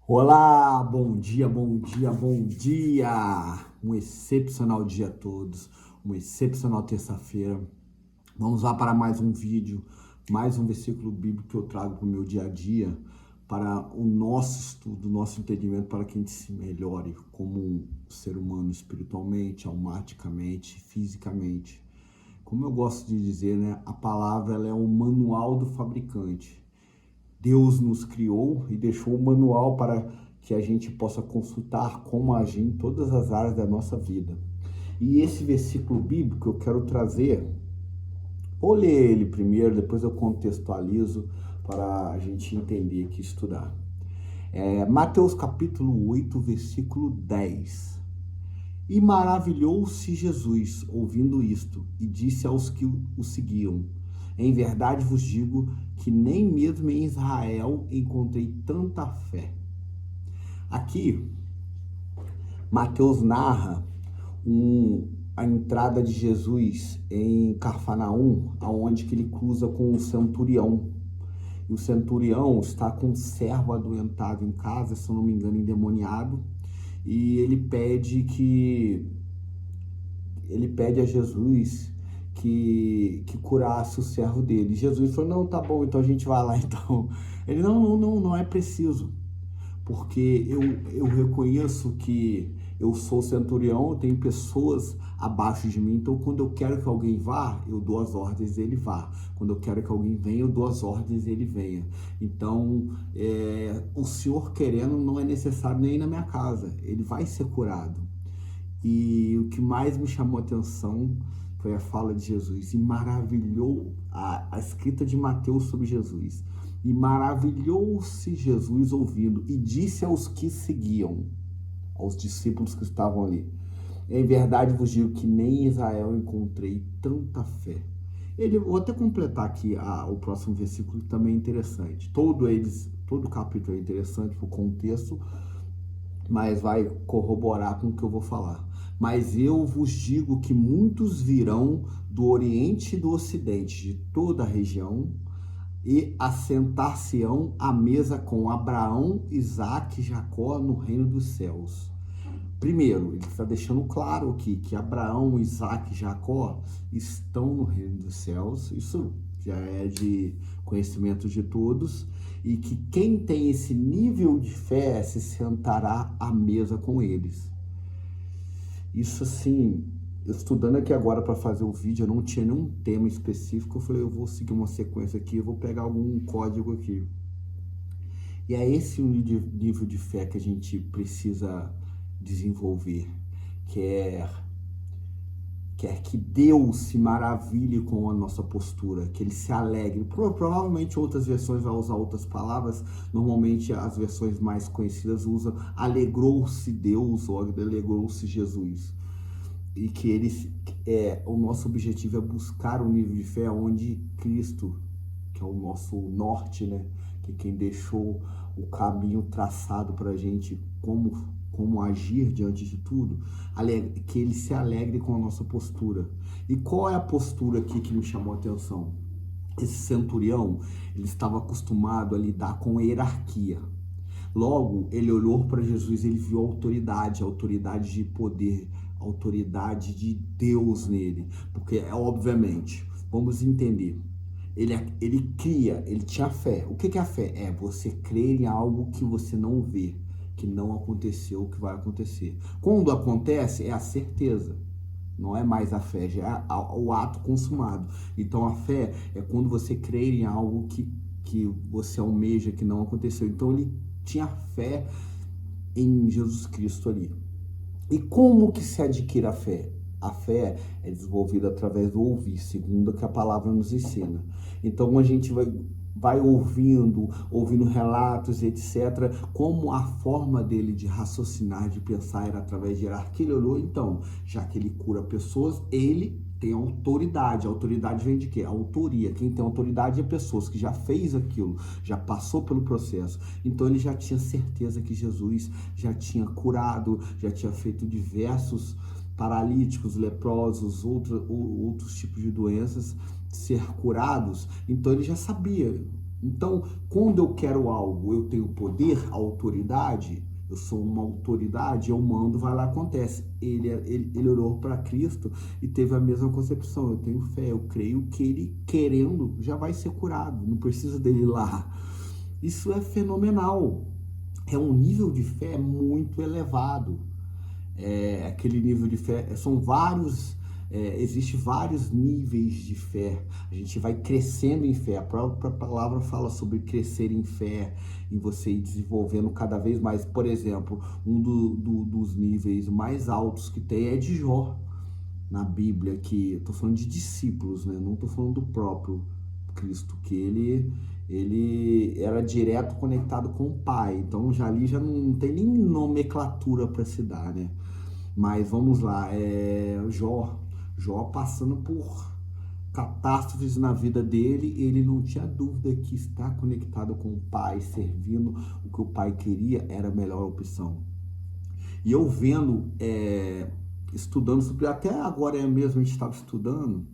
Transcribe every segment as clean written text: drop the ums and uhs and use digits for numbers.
Olá, bom dia, bom dia, bom dia! Um excepcional dia a todos, uma excepcional terça-feira. Vamos lá para mais um vídeo, mais um versículo bíblico que eu trago para o meu dia a dia, para o nosso estudo, o nosso entendimento, para que a gente se melhore como um ser humano espiritualmente, almaticamente, fisicamente. Como eu gosto de dizer, né, a palavra ela é o manual do fabricante. Deus nos criou e deixou um manual para que a gente possa consultar como agir em todas as áreas da nossa vida. E esse versículo bíblico eu quero trazer, vou ler ele primeiro, depois eu contextualizo para a gente entender aqui, estudar. Mateus capítulo 8, versículo 10. E maravilhou-se Jesus ouvindo isto, e disse aos que o seguiam: em verdade vos digo que nem mesmo em Israel encontrei tanta fé. Aqui, Mateus narra a entrada de Jesus em Cafarnaum, aonde que ele cruza com o centurião. E o centurião está com um servo adoentado em casa, se eu não me engano, endemoniado, e ele pede a Jesus que curasse o servo dele. Jesus falou: não, tá bom, então a gente vai lá então. Ele: não é preciso, porque eu reconheço que eu sou centurião, eu tenho pessoas abaixo de mim, então quando eu quero que alguém vá, eu dou as ordens, ele vá. Quando eu quero que alguém venha, eu dou as ordens, ele venha. Então, o Senhor querendo, não é necessário nem ir na minha casa, ele vai ser curado. E o que mais me chamou a atenção foi a fala de Jesus, e maravilhou a escrita de Mateus sobre Jesus. E maravilhou-se Jesus ouvindo, e disse aos que seguiam, aos discípulos que estavam ali: em verdade vos digo que nem em Israel encontrei tanta fé. Vou até completar aqui o próximo versículo, que também é interessante. Todo o capítulo é interessante para o contexto, mas vai corroborar com o que eu vou falar. Mas eu vos digo que muitos virão do Oriente e do Ocidente, de toda a região, e assentar-se-ão à mesa com Abraão, Isaque e Jacó no reino dos céus. Primeiro, ele está deixando claro aqui que Abraão, Isaque e Jacó estão no reino dos céus. Isso já é de conhecimento de todos. E que quem tem esse nível de fé se sentará à mesa com eles. Isso assim, estudando aqui agora para fazer o vídeo, eu não tinha nenhum tema específico. Eu falei: eu vou seguir uma sequência aqui, eu vou pegar algum código aqui. E é esse o nível de fé que a gente precisa desenvolver. Quer que Deus se maravilhe com a nossa postura, que ele se alegre. Provavelmente outras versões vão usar outras palavras, normalmente as versões mais conhecidas usam alegrou-se Deus ou alegrou-se Jesus. E que o nosso objetivo é buscar um nível de fé onde Cristo, que é o nosso norte, né? Que quem deixou o caminho traçado para a gente, como agir diante de tudo, que ele se alegre com a nossa postura. E qual é a postura aqui que me chamou a atenção? Esse centurião, ele estava acostumado a lidar com hierarquia. Logo, ele olhou para Jesus e ele viu autoridade de poder, autoridade de Deus nele. Porque, obviamente, vamos entender, ele tinha fé. O que é a fé? É você crer em algo que você não vê, que não aconteceu, que vai acontecer. Quando acontece, é a certeza. Não é mais a fé, já é o ato consumado. Então a fé é quando você crê em algo que você almeja, que não aconteceu. Então ele tinha fé em Jesus Cristo ali. E como que se adquire a fé? A fé é desenvolvida através do ouvir, segundo o que a palavra nos ensina. Então a gente vai ouvindo relatos, etc. Como a forma dele de raciocinar, de pensar era através de hierarquia. Ele olhou, então, já que ele cura pessoas, ele tem autoridade. A autoridade vem de quê? A autoria. Quem tem autoridade é pessoas que já fez aquilo, já passou pelo processo. Então ele já tinha certeza que Jesus já tinha curado, já tinha feito diversos paralíticos, leprosos, outros tipos de doenças ser curados. Então ele já sabia. Então, quando eu quero algo, eu tenho poder, autoridade, eu sou uma autoridade, eu mando, vai lá, acontece. Ele orou para Cristo e teve a mesma concepção. Eu tenho fé, eu creio que ele, querendo, já vai ser curado, não precisa dele ir lá. Isso é fenomenal. É um nível de fé muito elevado. Aquele nível de fé, são vários, existe vários níveis de fé. A gente vai crescendo em fé. A própria palavra fala sobre crescer em fé, em você ir desenvolvendo cada vez mais. Por exemplo, dos níveis mais altos que tem é de Jó na Bíblia, que eu tô falando de discípulos, né? Não tô falando do próprio Cristo, que ele era direto conectado com o Pai. Então já ali já não tem nem nomenclatura para se dar, né? Mas vamos lá, Jó passando por catástrofes na vida dele, ele não tinha dúvida que estar conectado com o Pai, servindo o que o Pai queria, era a melhor opção. E eu vendo, estudando sobre, até agora mesmo a gente estava estudando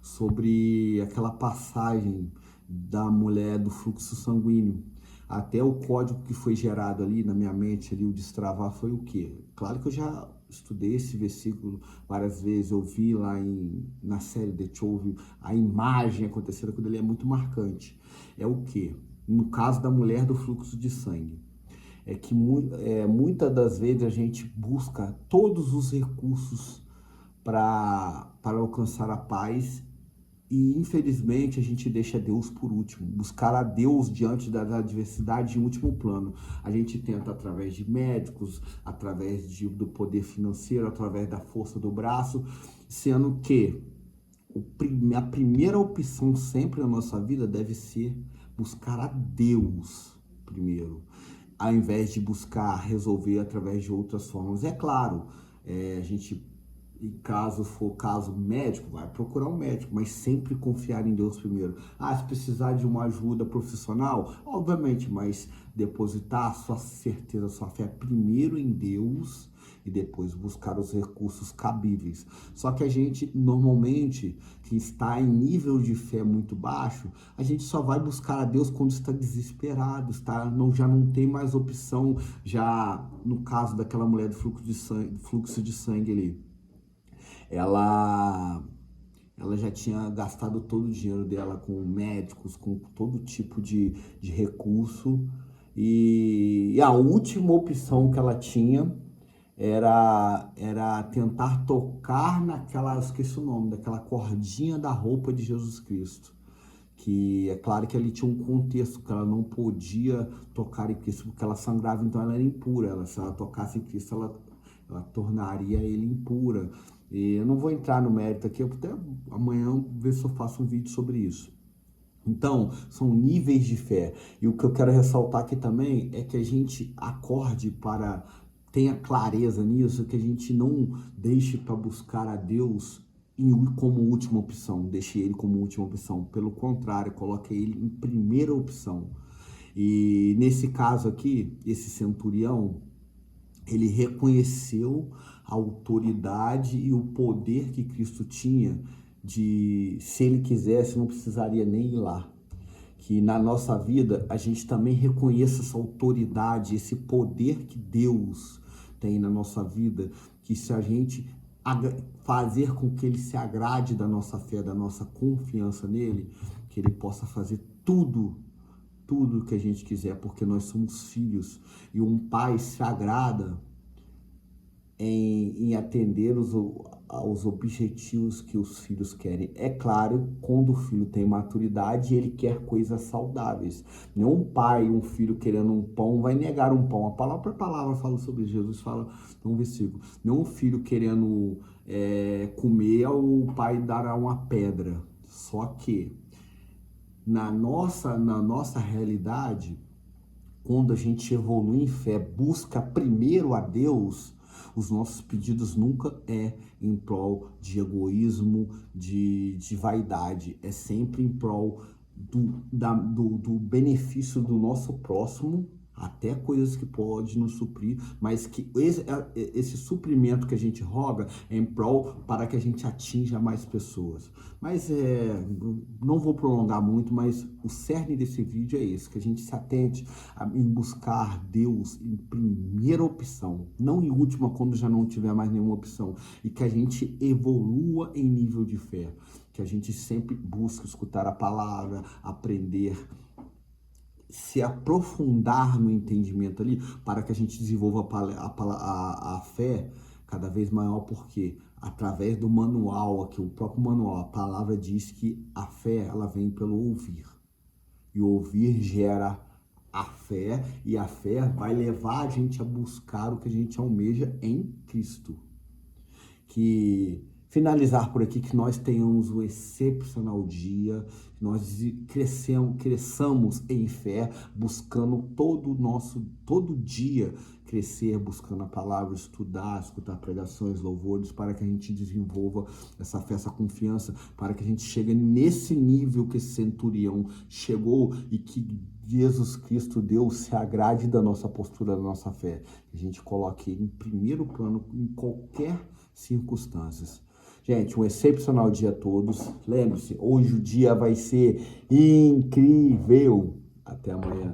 sobre aquela passagem da mulher do fluxo sanguíneo. Até o código que foi gerado ali na minha mente, ali, o destravar, foi o quê? Claro que eu já estudei esse versículo várias vezes, eu vi lá na série The Chosen, a imagem acontecendo quando ele é muito marcante. É o quê? No caso da mulher do fluxo de sangue. É que muitas das vezes a gente busca todos os recursos para alcançar a paz e infelizmente a gente deixa Deus por último. Buscar a Deus diante da adversidade em último plano. A gente tenta através de médicos, através do poder financeiro, através da força do braço, sendo que a primeira opção sempre na nossa vida deve ser buscar a Deus primeiro, ao invés de buscar resolver através de outras formas. É claro, a gente, em caso for caso médico, vai procurar um médico, mas sempre confiar em Deus primeiro. Se precisar de uma ajuda profissional, obviamente, mas depositar a sua certeza, a sua fé primeiro em Deus e depois buscar os recursos cabíveis. Só que a gente, normalmente, que está em nível de fé muito baixo, a gente só vai buscar a Deus quando está desesperado, já não tem mais opção, já no caso daquela mulher do fluxo de sangue ali. Ela já tinha gastado todo o dinheiro dela com médicos, com todo tipo de recurso. E a última opção que ela tinha era tentar tocar naquela, esqueci o nome, daquela cordinha da roupa de Jesus Cristo. Que é claro que ali tinha um contexto, que ela não podia tocar em Cristo, porque ela sangrava, então ela era impura. Se ela tocasse em Cristo, ela tornaria ele impura. E eu não vou entrar no mérito aqui, eu até amanhã ver se eu faço um vídeo sobre isso. Então, são níveis de fé. E o que eu quero ressaltar aqui também é que a gente tenha clareza nisso, que a gente não deixe para buscar a Deus como última opção, deixe ele como última opção. Pelo contrário, coloque ele em primeira opção. E nesse caso aqui, esse centurião, ele reconheceu a autoridade e o poder que Cristo tinha de, se ele quisesse, não precisaria nem ir lá. Que na nossa vida a gente também reconheça essa autoridade, esse poder que Deus tem na nossa vida, que se a gente fazer com que ele se agrade da nossa fé, da nossa confiança nele, que ele possa fazer tudo que a gente quiser, porque nós somos filhos e um pai se agrada em atender aos objetivos que os filhos querem. É claro, quando o filho tem maturidade, ele quer coisas saudáveis. Nenhum pai, um filho querendo um pão, vai negar um pão. A própria palavra fala sobre isso. Jesus fala num versículo. Nenhum filho querendo comer, o pai dará uma pedra. Só que na nossa realidade, quando a gente evolui em fé, busca primeiro a Deus, os nossos pedidos nunca em prol de egoísmo, de vaidade. É sempre em prol do benefício do nosso próximo, até coisas que podem nos suprir, mas que esse suprimento que a gente roga é em prol para que a gente atinja mais pessoas. Mas não vou prolongar muito, mas o cerne desse vídeo é esse, que a gente se atente em buscar Deus em primeira opção, não em última quando já não tiver mais nenhuma opção, e que a gente evolua em nível de fé, que a gente sempre busque escutar a palavra, aprender, se aprofundar no entendimento ali, para que a gente desenvolva a fé cada vez maior, porque através do manual, aqui o próprio manual, a palavra diz que a fé, ela vem pelo ouvir, e o ouvir gera a fé, e a fé vai levar a gente a buscar o que a gente almeja em Cristo. Que finalizar por aqui, que nós tenhamos um excepcional dia, que nós cresçamos em fé, buscando todo dia crescer, buscando a palavra, estudar, escutar pregações, louvores, para que a gente desenvolva essa fé, essa confiança, para que a gente chegue nesse nível que esse centurião chegou e que Jesus Cristo, Deus, se agrade da nossa postura, da nossa fé. Que a gente coloque em primeiro plano em qualquer circunstâncias. Gente, um excepcional dia a todos. Lembre-se, hoje o dia vai ser incrível. Até amanhã.